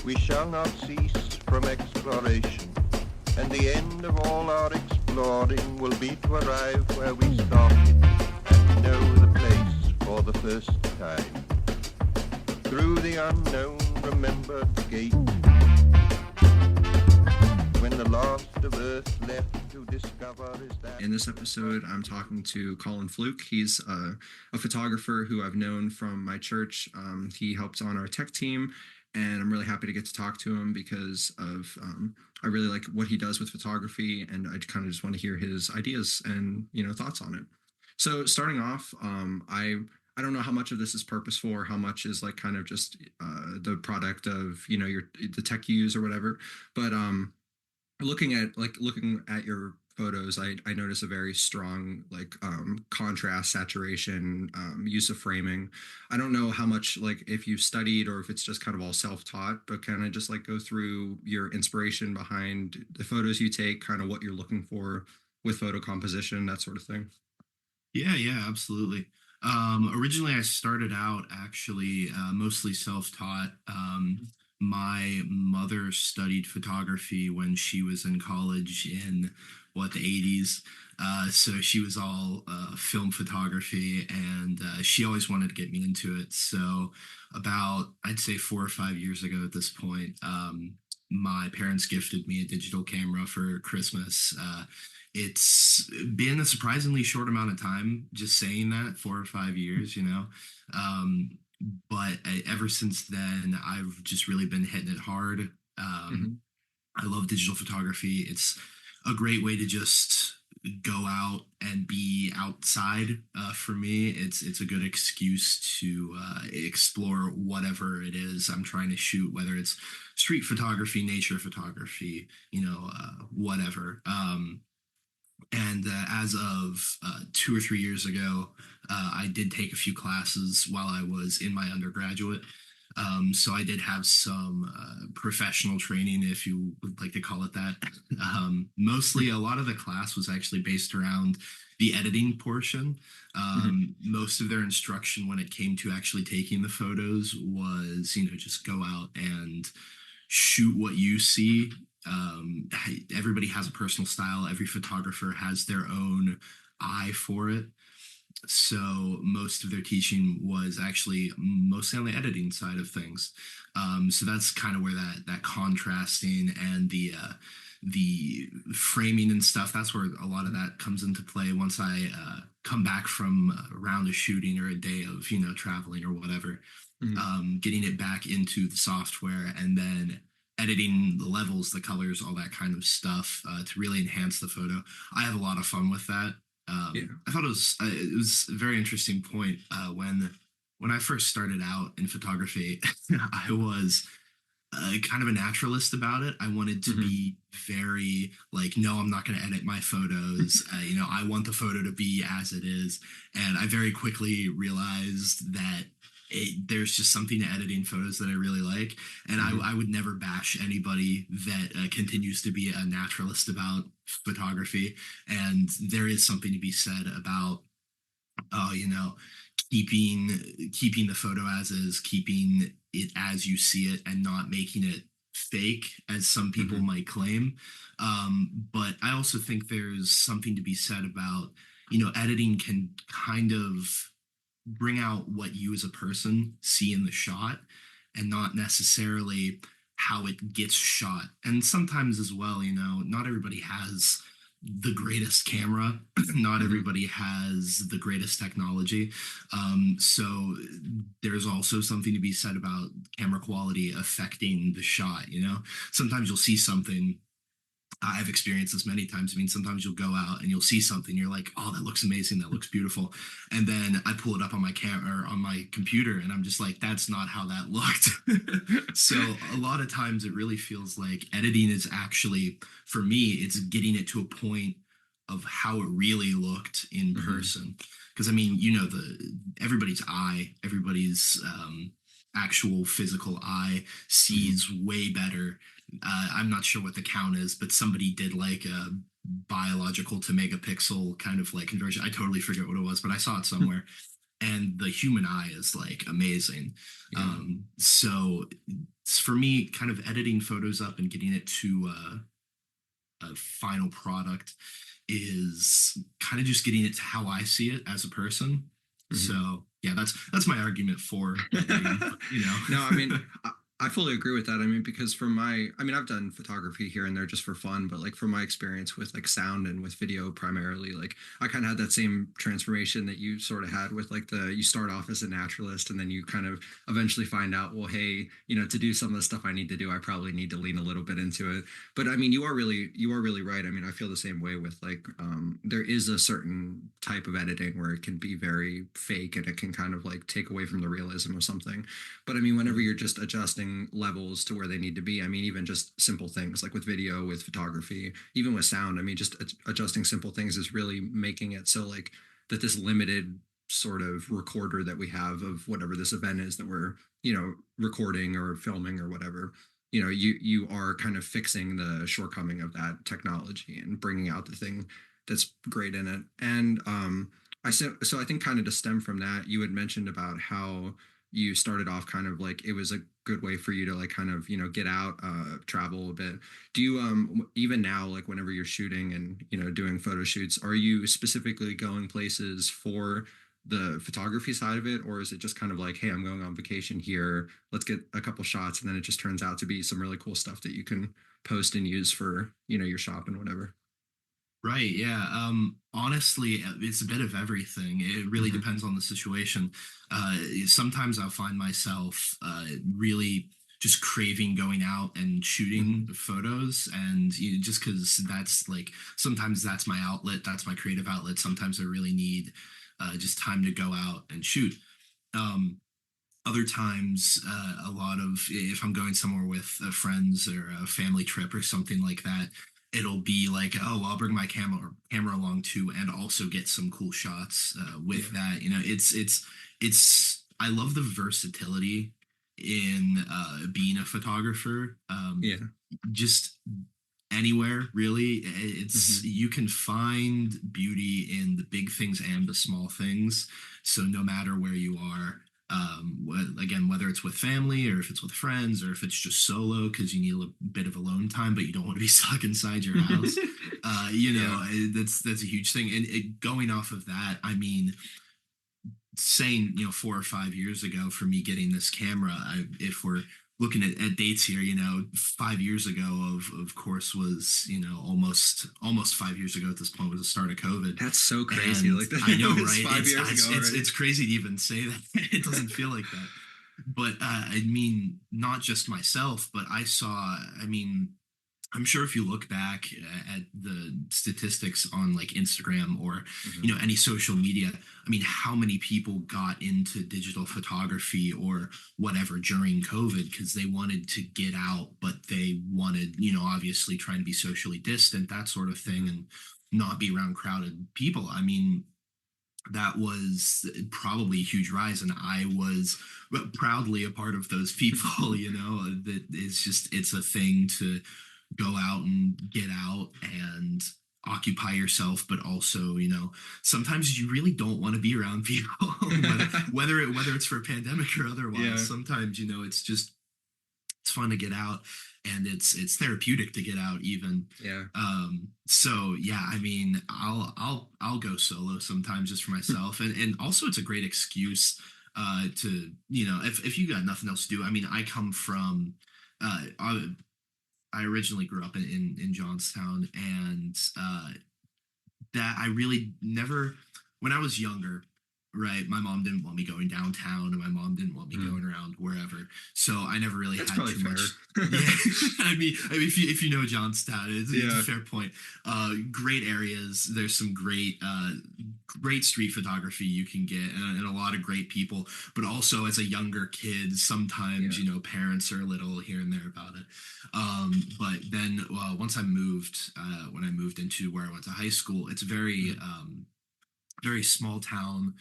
We shall not cease from exploration, and the end of all our exploring will be to arrive where we started and know the place for the first time. Through the unknown remembered gate, when the last of Earth left to discover is that... In this episode, I'm talking to Collin Fluke. He's a photographer who I've known from my church. He helps on our tech team, and I'm really happy to get to talk to him because of I really like what he does with photography, and I kind of just want to hear his ideas and thoughts on it. So starting off, I don't know how much of this is purposeful or how much is like kind of just the product of the tech you use or whatever, but looking at your photos, I notice a very strong contrast, saturation, use of framing. I don't know how much if you've studied or if it's just kind of all self-taught, but kind of just go through your inspiration behind the photos you take, kind of what you're looking for with photo composition, that sort of thing. Yeah, absolutely. Originally, I started out actually mostly self-taught. My mother studied photography when she was in college in the 80s. So she was all film photography, and she always wanted to get me into it. So about, I'd say 4 or 5 years ago at this point, my parents gifted me a digital camera for Christmas. It's been a surprisingly short amount of time, just saying that, 4 or 5 years, but ever since then, I've just really been hitting it hard. I love digital photography. It's a great way to just go out and be outside. For me, it's a good excuse to explore whatever it is I'm trying to shoot, whether it's street photography, nature photography, whatever. And as of 2 or 3 years ago, I did take a few classes while I was in my undergraduate. So I did have some professional training, if you would like to call it that. Mostly, a lot of the class was actually based around the editing portion. Most of their instruction when it came to actually taking the photos was, just go out and shoot what you see. Everybody has a personal style. Every photographer has their own eye for it. So most of their teaching was actually mostly on the editing side of things. So that's kind of where that contrasting and the framing and stuff, that's where a lot of that comes into play once I come back from a round of shooting or a day of traveling or whatever. Getting it back into the software and then editing the levels, the colors, all that kind of stuff to really enhance the photo. I have a lot of fun with that. I thought it was a very interesting point when I first started out in photography. I was kind of a naturalist about it. I wanted to be very no, I'm not going to edit my photos. I want the photo to be as it is. And I very quickly realized that there's just something to editing photos that I really like. And I would never bash anybody that continues to be a naturalist about photography. And there is something to be said about, keeping the photo as is, keeping it as you see it and not making it fake, as some people might claim. But I also think there's something to be said about, editing can kind of bring out what you as a person see in the shot and not necessarily how it gets shot. And sometimes as well, not everybody has the greatest camera. Not everybody has the greatest technology. So there's also something to be said about camera quality affecting the shot. Sometimes you'll see something. I've experienced this many times. I mean, sometimes you'll go out and you'll see something. You're like, oh, that looks amazing. That looks beautiful. And then I pull it up on my camera or on my computer and I'm just like, that's not how that looked. So a lot of times it really feels like editing is actually, for me, it's getting it to a point of how it really looked in person. Because I mean, everybody's eye, everybody's actual physical eye sees way better. I'm not sure what the count is, but somebody did like a biological to megapixel kind of conversion. I totally forget what it was, but I saw it somewhere. and the human eye is like amazing. Yeah. So for me, kind of editing photos up and getting it to a final product is kind of just getting it to how I see it as a person. Mhm. So yeah, that's my argument for editing, you know. No, I mean, I fully agree with that. I mean, because I mean, I've done photography here and there just for fun, but like from my experience with like sound and with video primarily, like I kind of had that same transformation that you sort of had with like you start off as a naturalist and then you kind of eventually find out, well, hey, to do some of the stuff I need to do, I probably need to lean a little bit into it. But I mean, you are really right. I mean, I feel the same way with like, there is a certain type of editing where it can be very fake and it can kind of like take away from the realism of something. But I mean, whenever you're just adjusting levels to where they need to be, I mean, even just simple things like with video, with photography, even with sound, I mean, just adjusting simple things is really making it so like that this limited sort of recorder that we have of whatever this event is that we're, recording or filming or whatever, you are kind of fixing the shortcoming of that technology and bringing out the thing that's great in it. And so I think kind of to stem from that, you had mentioned about how you started off kind of like it was a good way for you to like kind of get out, travel a bit. Do you even now, like whenever you're shooting and doing photo shoots, are you specifically going places for the photography side of it, or is it just kind of like, hey, I'm going on vacation here, let's get a couple shots, and then it just turns out to be some really cool stuff that you can post and use for your shop and whatever? Right. Yeah. Honestly, it's a bit of everything. It really Hmm. depends on the situation. Uh, Sometimes I'll find myself really just craving going out and shooting Hmm. photos, and just because that's like sometimes that's my outlet, that's my creative outlet. Sometimes I really need just time to go out and shoot. Um, Other times, a lot of if I'm going somewhere with friends or a family trip or something like that, it'll be like, oh, I'll bring my camera along too, and also get some cool shots with Yeah. that. It's I love the versatility in being a photographer. Yeah. Just anywhere really, it's Hmm. you can find beauty in the big things and the small things. So no matter where you are, again, whether it's with family or if it's with friends or if it's just solo because you need a bit of alone time but you don't want to be stuck inside your house, Yeah. that's a huge thing. And going off of that, I mean, saying 4 or 5 years ago for me getting this camera, if we're looking at dates here, 5 years ago of course was almost 5 years ago at this point was the start of COVID. That's so crazy. And Like that I know, was right? 5 years It's ago it's already. it's crazy to even say that. It doesn't feel like that. But I mean, not just myself, but I mean, I'm sure if you look back at the statistics on like Instagram or Hmm. any social media, I mean, how many people got into digital photography or whatever during COVID because they wanted to get out, but they wanted, obviously trying to be socially distant, that sort of thing, Hmm. and not be around crowded people. I mean, that was probably a huge rise, and I was proudly a part of those people. That is just it's a thing to go out and get out and occupy yourself, but also sometimes you really don't want to be around people, whether it's for a pandemic or otherwise. Yeah. Sometimes it's fun to get out, and it's therapeutic to get out even. Yeah. So yeah, I mean, I'll go solo sometimes just for myself, and also it's a great excuse to if you got nothing else to do. I mean, I come from I originally grew up in Johnstown, and that I really never, when I was younger, right? My mom didn't want me going downtown, and my mom didn't want me Mm. going around wherever. So I never really That's had probably too fair. much. Yeah, I mean, if you know Johnstown, it's a Yeah. fair point. Great areas. There's some great street photography you can get, and a lot of great people. But also, as a younger kid, sometimes Yeah. parents are a little here and there about it. But then once I moved, when I moved into where I went to high school, it's very very small town.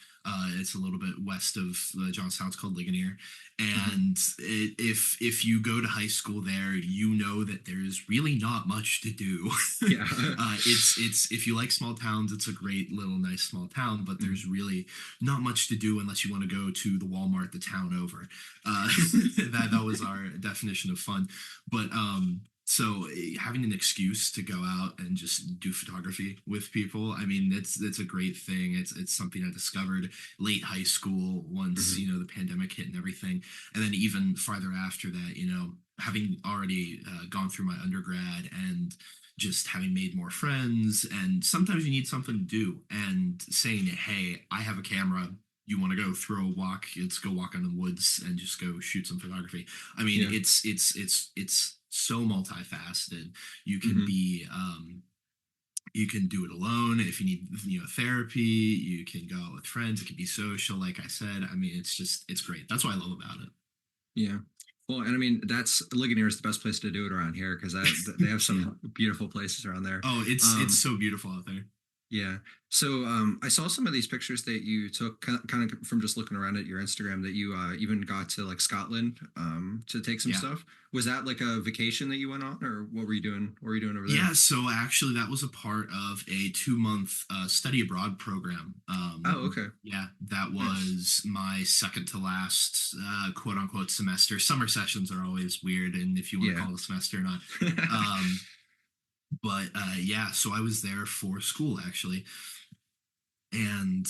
It's a little bit west of Johnstown. It's called Ligonier, Hmm. and if you go to high school there, you know that there's really not much to do. Yeah. It's if you like small towns, it's a great little nice small town, but Mhm. there's really not much to do unless you want to go to the Walmart the town over. That was our definition of fun, but so having an excuse to go out and just do photography with people, I mean, it's a great thing. It's something I discovered late high school once, Hmm. you know, the pandemic hit and everything. And then even farther after that, you know, having already gone through my undergrad and just having made more friends, and sometimes you need something to do, and saying, hey, I have a camera, you want to go throw a walk, let's go walk in the woods and just go shoot some photography. I mean, Yeah. it's so multifaceted. You can Hmm. be you can do it alone if you need, you know, therapy. You can go out with friends. It can be social, like I said. I mean, it's great. That's what I love about Yeah. Well, and I mean, that's Ligonier is the best place to do it around here because they have it. Yeah. some beautiful places around there. Oh, it's Um, so beautiful out there. yeah. So I saw some of these pictures that you took kind of from just looking around at your Instagram that you even got to like Scotland to take some Yeah. stuff. Was that like a vacation that you went on, or what were you doing? What were you doing over there? Yeah, so actually, that was a part of a 2 month study abroad program. Oh, okay. Yeah, that Nice. was my second to last quote unquote semester. Summer sessions are always weird, and if you want to Yeah. call it a semester or not. Um, but yeah, so I was there for school actually, and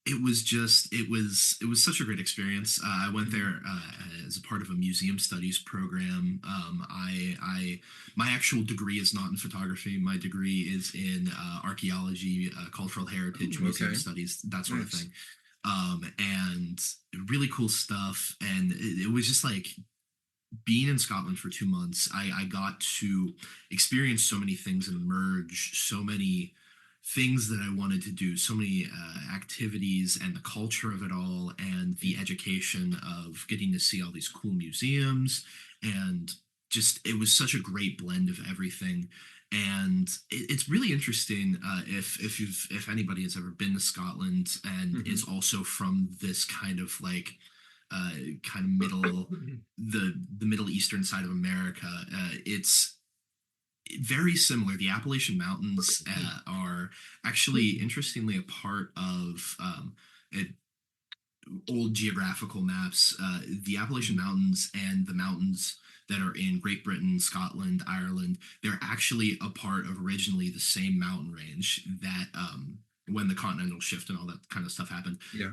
it was such a great experience. I went Mhm. there as a part of a museum studies program. I my actual degree is not in photography. My degree is in archaeology, cultural heritage, Ooh, museum okay. studies, that sort of Nice. thing. And really cool stuff. And it was just like being in Scotland for 2 months, I got to experience so many things and merge so many things that I wanted to do, so many activities, and the culture of it all, and the education of getting to see all these cool museums. And just, it was such a great blend of everything. And it's really interesting if anybody has ever been to Scotland and is Hmm. also from this kind of like uh, kind of middle the Middle Eastern side of America. It's very similar. The Appalachian Mountains are actually, interestingly, a part of it, old geographical maps. The Appalachian Mountains and the mountains that are in Great Britain, Scotland, Ireland, they're actually a part of originally the same mountain range that when the continental shift and all that kind of stuff happened, Yeah.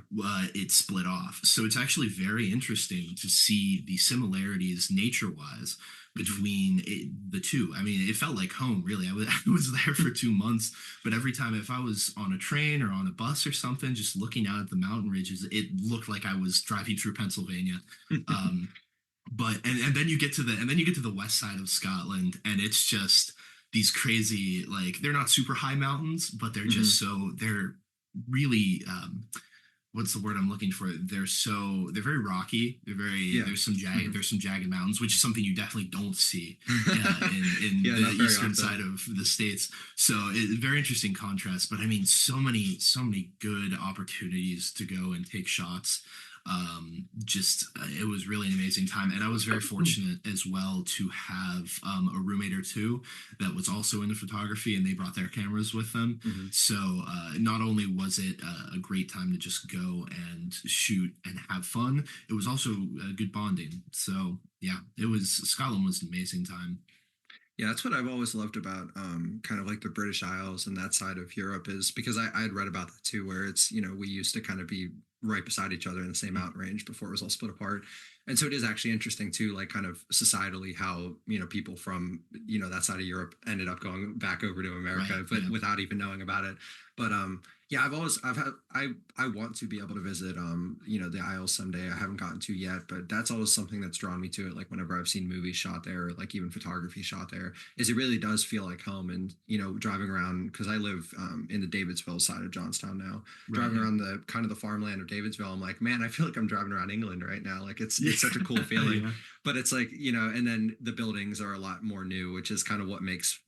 it split off. So it's actually very interesting to see the similarities nature wise Hmm. between the two. I mean, it felt like home, really. I was there for 2 months, but every time if I was on a train or on a bus or something, just looking out at the mountain ridges, it looked like I was driving through Pennsylvania. Um, but and then you get to the west side of Scotland, and it's just these crazy, like, they're not super high mountains, but they're really what's the word I'm looking for? They're very rocky. They're very Yeah. Hmm. there's some jagged mountains, which is something you definitely don't see in Yeah, the not very eastern often. side of the states. So very interesting contrast. But I mean, so many good opportunities to go and take shots. Just it was really an amazing time, and I was very fortunate as well to have a roommate or two that was also into photography, and they brought their cameras with them. Hmm. So not only was it a great time to just go and shoot and have fun, it was also good bonding. So yeah, it was Scotland was an amazing time. Yeah, that's what I've always loved about kind of like the British Isles and that side of Europe is because I had read about that too, where it's, we used to kind of be right beside each other in the same mountain range before it was all split apart. And so it is actually interesting too, like kind of societally how, people from, that side of Europe ended up going back over to Right. America, but Yeah. without even knowing about it. But yeah, I want to be able to visit the Isles someday. I haven't gotten to yet, but that's always something that's drawn me to it. Like whenever I've seen movies shot there, or like even photography shot there, is it really does feel like home. And driving around because I live in the Davidsville side of Johnstown now, Right. driving Yeah. around the kind of the farmland of Davidsville, I'm like, man, I feel like I'm driving around England right now. Like it's such a cool feeling. Yeah. But it's like and then the buildings are a lot more new, which is kind of what makes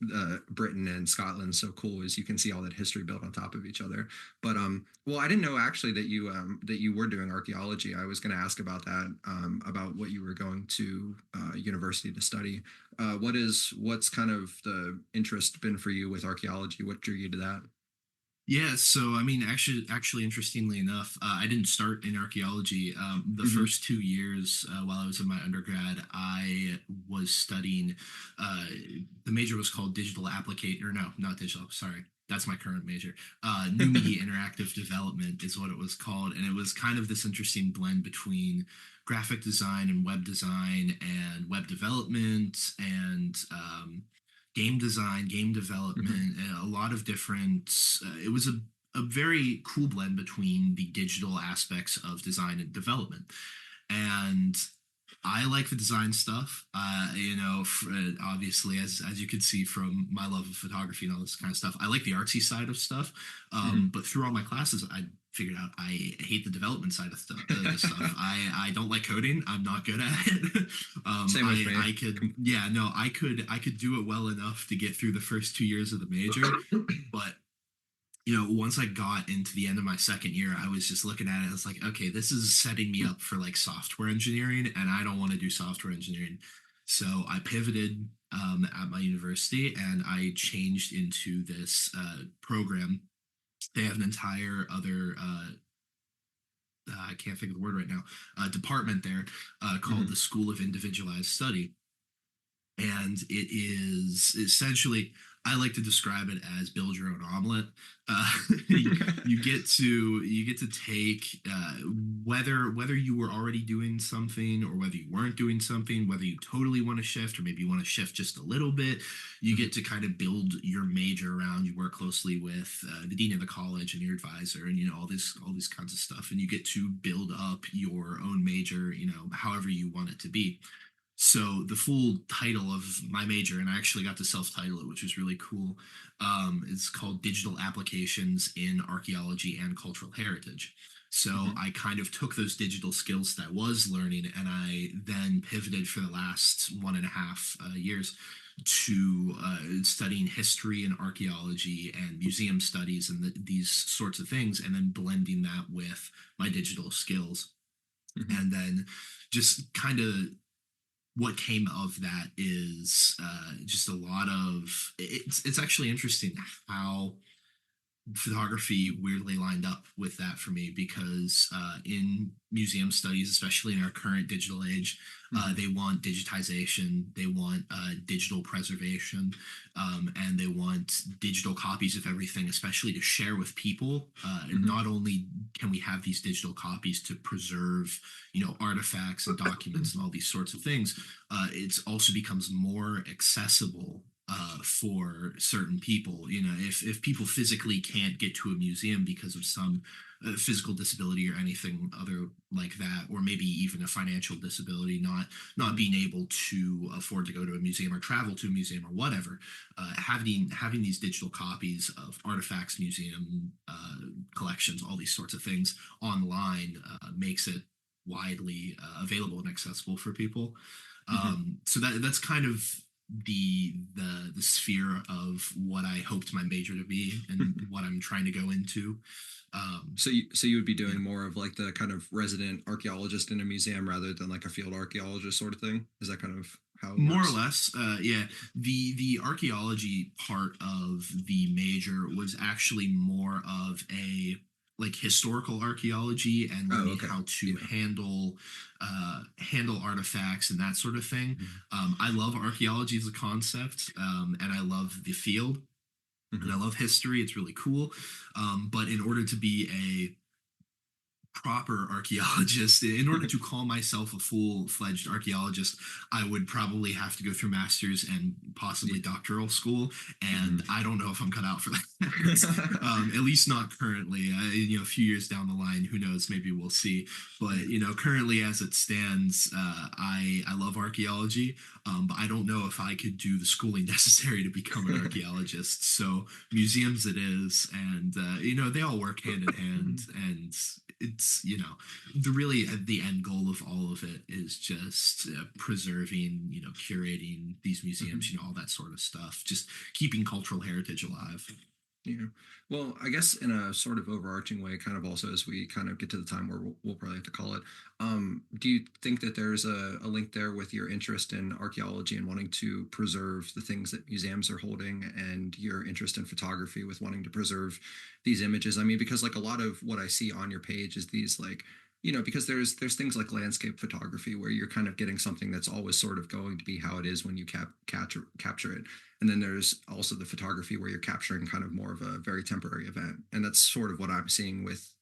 Britain and Scotland so cool. Is you can see all that history built on top of each other. But well, I didn't know actually that you were doing archaeology. I was going to ask about that, about what you were going to university to study. What's kind of the interest been for you with archaeology? What drew you to that? Yeah, so I mean, actually, interestingly enough, I didn't start in archaeology. The first 2 years while I was in my undergrad, I was studying. Uh, the major was called digital applicate, or no, not digital. Sorry, that's my current major. New media interactive development is what it was called, and it was kind of this interesting blend between graphic design and web development, and game design, game Hmm. development, and a lot of different. It was a very cool blend between the digital aspects of design and development. And I like the design stuff. Obviously, as you can see from my love of photography and all this kind of stuff, I like the artsy side of stuff. Hmm. But through all my classes, I figured out I hate the development side of stuff. I don't like coding. I'm not good at it. Same with me. I could, yeah, no, I could do it well enough to get through the first 2 years of the major, but once I got into the end of my second year, I was just looking at it. I was like, okay, this is setting me up for like software engineering, and I don't want to do software engineering. So I pivoted at my university, and I changed into this program. They have an entire other I can't think of the word right now, department there called Hmm. the School of Individualized Study, and it is essentially, I like to describe it as build your own omelet. uh, you get to take whether you were already doing something or whether you weren't doing something, whether you totally want to shift or maybe you want to shift just a little bit. You Hmm. get to kind of build your major around. You work closely with the dean of the college and your advisor, and all these kinds of stuff, and you get to build up your own major, however you want it to be. So the full title of my major, and I actually got to self-title it, which was really cool. It's called Digital Applications in Archaeology and Cultural Heritage. So Hmm. I kind of took those digital skills that I was learning, and I then pivoted for the last 1.5 years to studying history and archaeology and museum studies and these sorts of things, and then blending that with my digital skills. Hmm. And then just kind of what came of that is just a lot of it's actually interesting how photography weirdly lined up with that for me, because in museum studies, especially in our current digital age, Hmm. they want digitization, they want digital preservation, and they want digital copies of everything, especially to share with people. Hmm. Not only can we have these digital copies to preserve, artifacts and documents and all these sorts of things, it also becomes more accessible for certain people. If people physically can't get to a museum because of some physical disability or anything other like that, or maybe even a financial disability, not being able to afford to go to a museum or travel to a museum or whatever, having these digital copies of artifacts, museum collections, all these sorts of things online makes it widely available and accessible for people. Hmm. So that's kind of the sphere of what I hoped my major to be and what I'm trying to go into. Um, So you would be yeah, doing more of like the kind of resident archaeologist in a museum rather than like a field archaeologist sort of thing? Is that kind of how it more or works? less. Yeah, the archaeology part of the major was actually more of a like historical archaeology and Oh, learning okay. how to Yeah. handle artifacts and that sort of thing. Hmm. I love archaeology as a concept, and I love the field, and I Hmm. love history. It's really cool. But in order to be a proper archaeologist, in order to call myself a full-fledged archaeologist, I would probably have to go through master's and possibly Yeah. doctoral school, Hmm. and I don't know if I'm cut out for that. At least not currently. A few years down the line, who knows, maybe we'll see. But Yeah. currently as it stands, I love archaeology, but I don't know if I could do the schooling necessary to become an archaeologist. So museums it is, and they all work hand in hand, and it's the really the end goal of all of it is just preserving, curating these Hmm. museums, all that sort of stuff, just keeping cultural heritage alive. Yeah. Well, I guess in a sort of overarching way, kind of also as we kind of get to the time where we'll probably have to call it, do you think that there's a link there with your interest in archaeology and wanting to preserve the things that museums are holding and your interest in photography with wanting to preserve these images? I mean, because like a lot of what I see on your page is these like, because there's things like landscape photography where you're kind of getting something that's always sort of going to be how it is when you capture it, and then there's also the photography where you're capturing kind of more of a very temporary event. And that's sort of what I'm seeing with,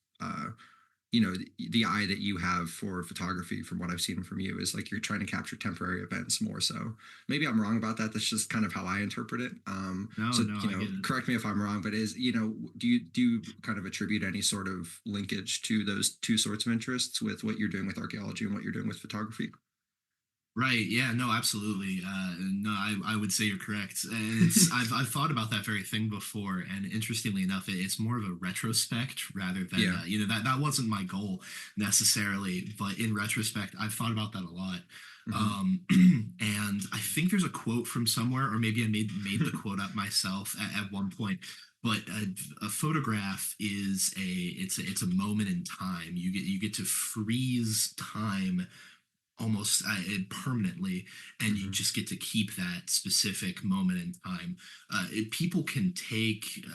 the eye that you have for photography from what I've seen from you is like you're trying to capture temporary events more so. Maybe I'm wrong about that. That's just kind of how I interpret it. No, So, no, I get it. correct me if I'm wrong, but do you kind of attribute any sort of linkage to those two sorts of interests with what you're doing with archaeology and what you're doing with photography? Right. Yeah. No. Absolutely. No. I would say you're correct. And it's I've thought about that very thing before, and interestingly enough, it's more of a retrospect rather than Yeah. that wasn't my goal necessarily, but in retrospect, I've thought about that a lot. Hmm. Um, and I think there's a quote from somewhere, or maybe I made the quote up myself at one point. But a photograph is it's a moment in time. You get to freeze time almost permanently, and you Hmm. just get to keep that specific moment in time. People can take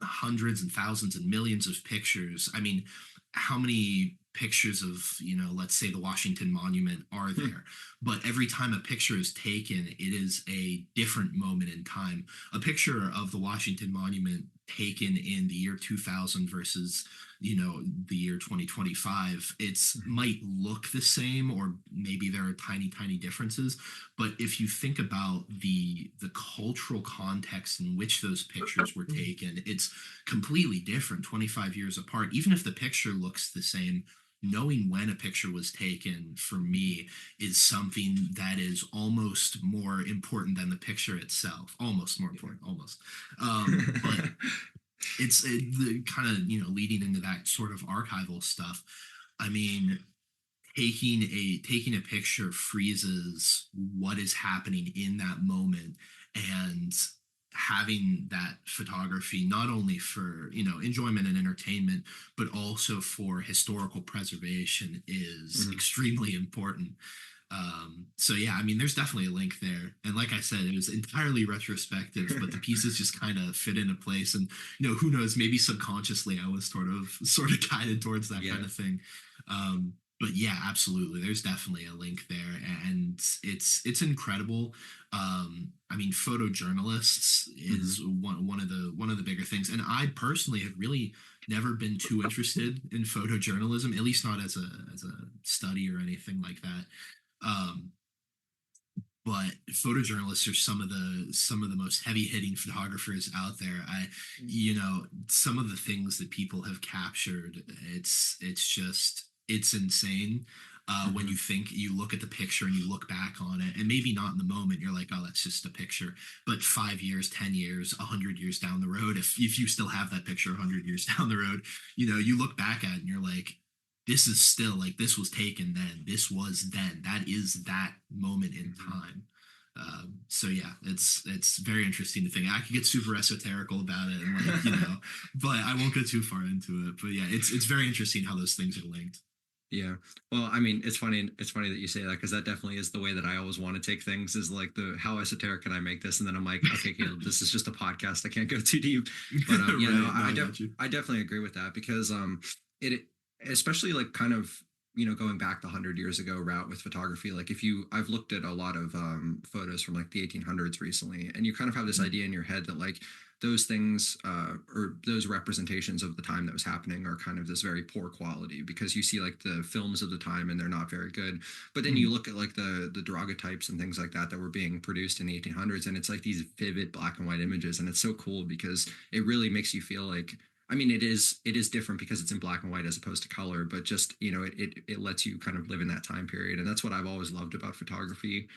hundreds and thousands and millions of pictures. I mean, how many pictures of, let's say the Washington Monument are there? But every time a picture is taken, it is a different moment in time. A picture of the Washington Monument taken in the year 2000 versus the year 2025, it's might look the same, or maybe there are tiny differences, but if you think about the cultural context in which those pictures were taken, it's completely different 25 years apart. Even if the picture looks the same, knowing when a picture was taken for me is something that is almost more important than the picture itself. Almost more important, almost. But the kind of leading into that sort of archival stuff. I mean, taking a picture freezes what is happening in that moment, and having that photography not only for enjoyment and entertainment, but also for historical preservation is Hmm. extremely important. So yeah, I mean, there's definitely a link there. And like I said, it was entirely retrospective, but the pieces just kind of fit into place. And who knows, maybe subconsciously I was sort of guided towards that kind Yeah. of thing. But yeah, absolutely. There's definitely a link there. And it's incredible. I mean, photojournalists Hmm. is one of the bigger things. And I personally have really never been too interested in photojournalism, at least not as a study or anything like that. Um, but photojournalists are some of the most heavy hitting photographers out there. Some of the things that people have captured, it's insane. When Hmm. you look at the picture and you look back on it, and maybe not in the moment, you're like, oh, that's just a picture. But 5 years, 10 years, 100 years down the road, if you still have that picture 100 years down the road, you look back at it and you're like, this is still like, this was taken then, this was then, that is that moment in Hmm. time. So yeah, it's very interesting to think. I could get super esoterical about it, and like but I won't go too far into it. But yeah, it's very interesting how those things are linked. Yeah. Well, I mean, it's funny. It's funny that you say that because that definitely is the way that I always want to take things. Is like the how esoteric can I make this, and then I'm like, okay, Caleb, this is just a podcast. I can't go too deep. But no, Right? No, I got you. I definitely agree with that because it especially like kind of going back the 100 years ago route with photography. Like if you, I've looked at a lot of photos from like the 1800s recently, and you kind of have this Mhm. idea in your head that like those things or those representations of the time that was happening are kind of this very poor quality because you see like the films of the time and they're not very good, but then you Mhm. look at like the daguerreotypes and things like that that were being produced in the 1800s, and it's like these vivid black and white images, and it's so cool because it really makes you feel like, I mean, it is different because it's in black and white as opposed to color, but just it lets you kind of live in that time period, and that's what I've always loved about photography.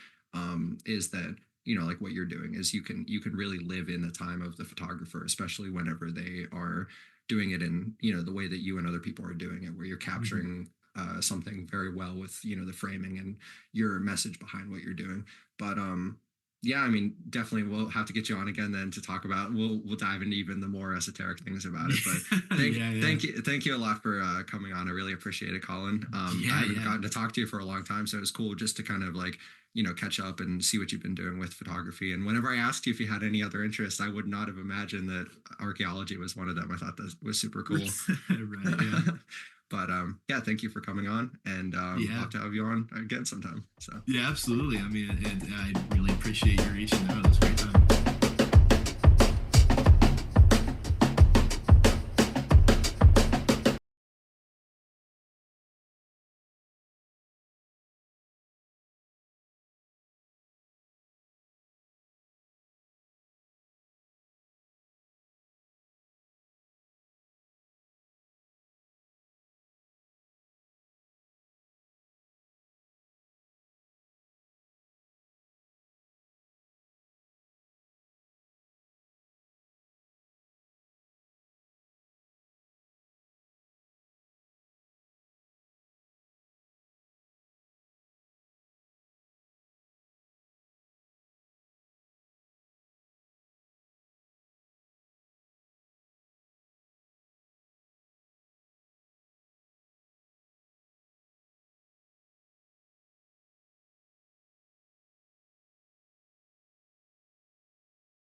Is that like what you're doing is you can really live in the time of the photographer, especially whenever they are doing it in the way that you and other people are doing it, where you're Mhm. capturing something very well with the framing and your message behind what you're doing. But Yeah, I mean, definitely we'll have to get you on again then to talk about. We'll dive into even the more esoteric things about it. But thank you a lot for coming on. I really appreciate it, Colin. I haven't gotten to talk to you for a long time, so it was cool just to kind of like catch up and see what you've been doing with photography. And whenever I asked you if you had any other interests, I would not have imagined that archaeology was one of them. I thought that was super cool. Right. Yeah. But yeah, thank you for coming on, and I'll have to have you on again sometime. So yeah, absolutely. I mean, I really appreciate you reaching out. It was a great time.